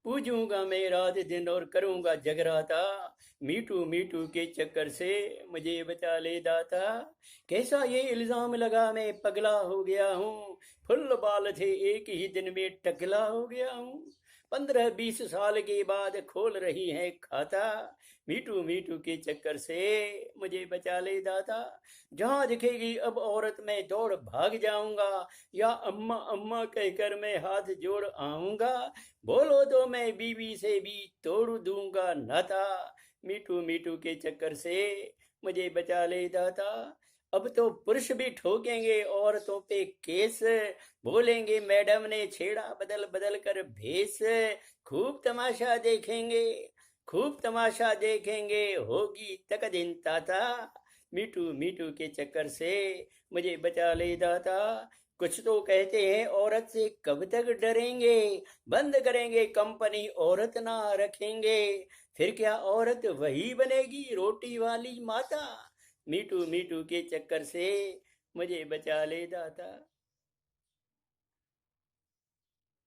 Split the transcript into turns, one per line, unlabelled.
पूजूंगा मैं रात दिन और करूंगा जगराता। मीठू मीठू के चक्कर से मुझे बचा ले दाता। कैसा ये इल्जाम लगा मैं पगला हो गया हूँ। फुल बाल थे एक ही दिन में टकला हो गया हूँ। 15-20 साल के बाद खोल रही है खाता। मीठू मीठू के चक्कर से मुझे बचा ले दाता। जहां दिखेगी अब औरत मैं दौड़ भाग जाऊंगा। या अम्मा अम्मा कहकर मैं हाथ जोड़ आऊंगा। बोलो तो मैं बीवी से भी तोड़ दूंगा नाता। मीठू मीठू के चक्कर से मुझे बचा ले दाता। अब तो पुरुष भी ठोकेंगे औरतों पे केस। बोलेंगे मैडम ने छेड़ा बदल बदल कर भेस। खूब तमाशा देखेंगे, खूब तमाशा देखेंगे, होगी तक दिन ताता। मीठू मीठू के चक्कर से मुझे बचा ले दाता। कुछ तो कहते हैं औरत से कब तक डरेंगे। बंद करेंगे कंपनी औरत ना रखेंगे। फिर क्या औरत वही बनेगी रोटी वाली माता। मीठू मीठू के चक्कर से मुझे बचा ले दाता।